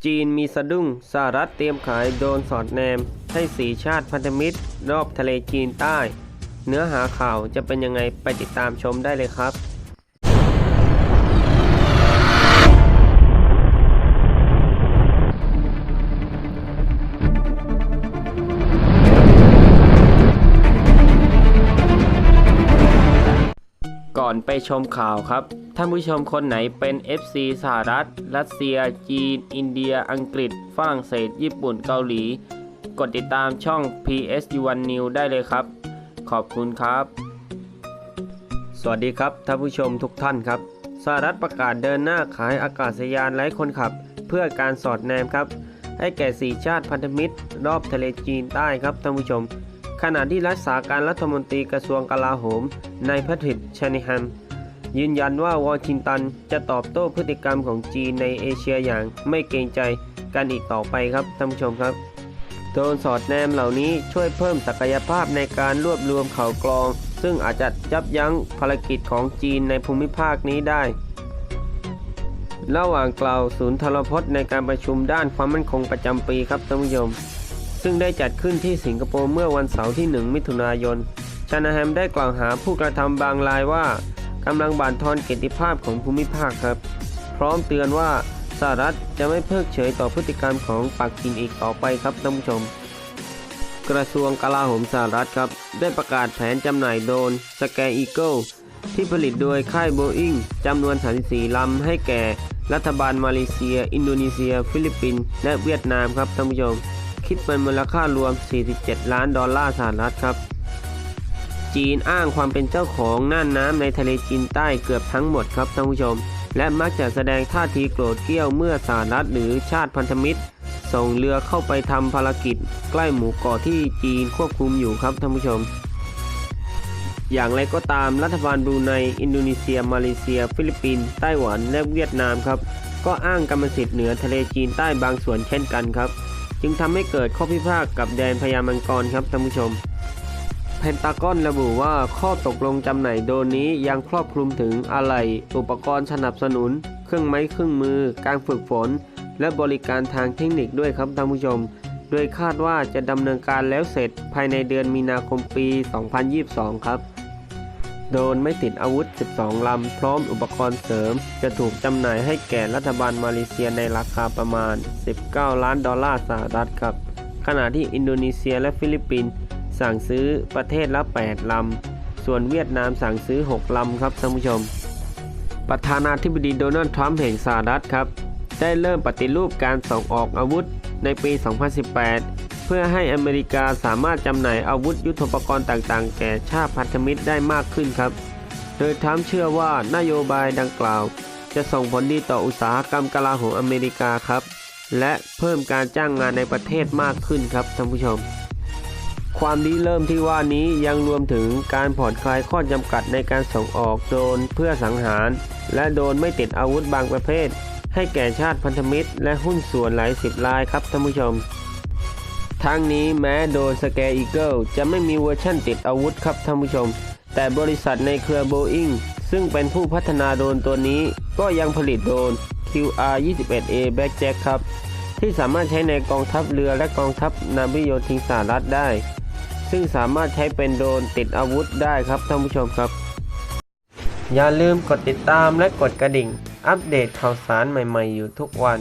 จีนมีสะดุ้งสหรัฐเตรียมขายโดรนสอดแนมให้4ชาติพันธมิตรรอบทะเลจีนใต้ เนื้อหาข่าวจะเป็นยังไงไปติดตามชมได้เลยครับก่อนไปชมข่าวครับท่านผู้ชมคนไหนเป็น FC สหรัฐรัสเซียจีนอินเดียอังกฤษฝรั่งเศสญี่ปุ่นเกาหลีกดติดตามช่อง PSU1 News ได้เลยครับขอบคุณครับสวัสดีครับท่านผู้ชมทุกท่านครับสหรัฐประกาศเดินหน้าขายอากาศยานไร้คนขับเพื่อการสอดแนมครับให้แก่4ชาติพันธมิตรรอบทะเลจีนใต้ครับท่านผู้ชมขณะที่รักษาการรัฐมนตรีกระทรวงกลาโหมนายแพทริก ชานิแฮมยืนยันว่าวอชิงตันจะตอบโต้พฤติกรรมของจีนในเอเชียอย่างไม่เกรงใจกันอีกต่อไปครับท่านผู้ชมครับโดรนสอดแนมเหล่านี้ช่วยเพิ่มศักยภาพในการรวบรวมข่าวกรองซึ่งอาจจะยับยั้งภารกิจของจีนในภูมิภาคนี้ได้ระหว่างกล่าวศูนย์ทรพจน์ในการประชุมด้านความมั่นคงประจำปีครับท่านผู้ชมซึ่งได้จัดขึ้นที่สิงคโปร์เมื่อวันเสาร์ที่1มิถุนายนชานาแฮมได้กล่าวหาผู้กระทำบางรายว่ากำลังบั่นทอนเกียรติภาพของภูมิภาคครับพร้อมเตือนว่าสหรัฐจะไม่เพิกเฉยต่อพฤติกรรมของปักกิ่งอีกต่อไปครับท่านผู้ชมกระทรวงกลาโหมสหรัฐครับได้ประกาศแผนจำหน่ายโดรนสแกร์อีเกิลที่ผลิตโดยค่ายโบอิ้งจำนวน34ลำให้แก่รัฐบาลมาเลเซียอินโดนีเซียฟิลิปปินส์และเวียดนามครับท่านผู้ชมคิดเป็นมูลค่ารวม47ล้านดอลลาร์สหรัฐครับจีนอ้างความเป็นเจ้าของน่านน้ำในทะเลจีนใต้เกือบทั้งหมดครับท่านผู้ชมและมักจะแสดงท่าทีโกรธเกรี้ยวเมื่อสหรัฐหรือชาติพันธมิตรส่งเรือเข้าไปทำภารกิจใกล้หมู่เกาะที่จีนควบคุมอยู่ครับท่านผู้ชมอย่างไรก็ตามรัฐบาลบรูไนอินโดนีเซียมาเลเซียฟิลิปปินส์ไต้หวันและเวียดนามครับก็อ้างกรรมสิทธิ์เหนือทะเลจีนใต้บางส่วนเช่นกันครับจึงทำให้เกิดข้อพิพาทกับแดนพญามังกรครับท่านผู้ชมเพนตากอนระบุว่าข้อตกลงจำหน่ายโดรนนี้ยังครอบคลุมถึงอะไหล่อุปกรณ์สนับสนุนเครื่องไม้เครื่องมือการฝึกฝนและบริการทางเทคนิคด้วยครับท่านผู้ชมโดยคาดว่าจะดำเนินการแล้วเสร็จภายในเดือนมีนาคมปี 2022 ครับโดรนไม่ติดอาวุธ12ลำพร้อมอุปกรณ์เสริมจะถูกจำหน่ายให้แก่รัฐบาลมาเลเซียในราคาประมาณ19ล้านดอลลาร์สหรัฐครับขณะที่อินโดนีเซียและฟิลิปปินส์สั่งซื้อประเทศละ8ลำส่วนเวียดนามสั่งซื้อ6ลำครับท่านผู้ชมประธานาธิบดีโดนัลด์ทรัมป์แห่งสหรัฐครับได้เริ่มปฏิรูปการส่งออกอาวุธในปี 2018 เพื่อให้อเมริกาสามารถจำหน่ายอาวุธยุทโธปกรณ์ต่างๆแก่ชาติพันธมิตรได้มากขึ้นครับโดยทรัมป์เชื่อว่านโยบายดังกล่าวจะส่งผลดีต่ออุตสาหกรรมกลาโหมอเมริกาครับและเพิ่มการจ้างงานในประเทศมากขึ้นครับท่านผู้ชมความริเริ่มที่ว่านี้ยังรวมถึงการผ่อนคลายข้อจำกัดในการส่งออกโดรนเพื่อสังหารและโดรนไม่ติดอาวุธบางประเภทให้แก่ชาติพันธมิตรและหุ้นส่วนหลาย10รายครับท่านผู้ชมทั้งนี้แม้โดรนสแกร์อีเกิลจะไม่มีเวอร์ชั่นติดอาวุธครับท่านผู้ชมแต่บริษัทในเครือโบอิ้งซึ่งเป็นผู้พัฒนาโดรนตัวนี้ก็ยังผลิตโดรน QR-21A Blackjack ครับที่สามารถใช้ในกองทัพเรือและกองทัพนาวิกโยธินสหรัฐได้ซึ่งสามารถใช้เป็นโดรนติดอาวุธได้ครับท่านผู้ชมครับอย่าลืมกดติดตามและกดกระดิ่งอัปเดตข่าวสารใหม่ๆอยู่ทุกวัน